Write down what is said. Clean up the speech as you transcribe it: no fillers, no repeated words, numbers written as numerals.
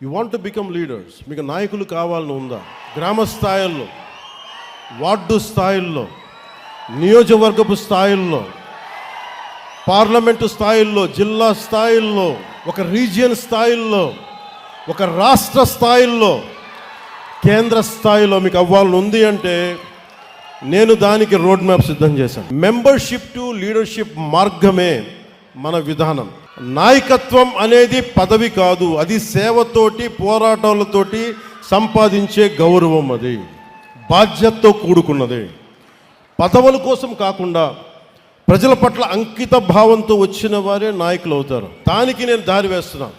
You want to become leaders, మీకు నాయకులు కావాలని ఉందా? గ్రామ స్థాయిల్లో, వార్డు స్థాయిల్లో, నియోజకవర్గపు స్థాయిల్లో, పార్లమెంటు స్థాయిల్లో, జిల్లా స్థాయిల్లో, ఒక రీజియన్ స్థాయిల్లో, ఒక రాష్ట్ర స్థాయిల్లో, కేంద్ర స్థాయిలో మీకు అవ్వాలని ఉంది అంటే నేను దానికి రోడ్ మ్యాప్ సిద్ధం చేశాను. మెంబర్షిప్ టు లీడర్షిప్ మార్గమే మన విధానం. నాయకత్వం అనేది పదవి కాదు, అది సేవతోటి పోరాటాలతోటి సంపాదించే గౌరవం. అది బాధ్యతతో కూడుకున్నది. పదవుల కోసం కాకుండా ప్రజల పట్ల అంకిత భావంతో వచ్చిన వారే నాయకులు అవుతారు. దానికి నేను దారి వేస్తున్నాను.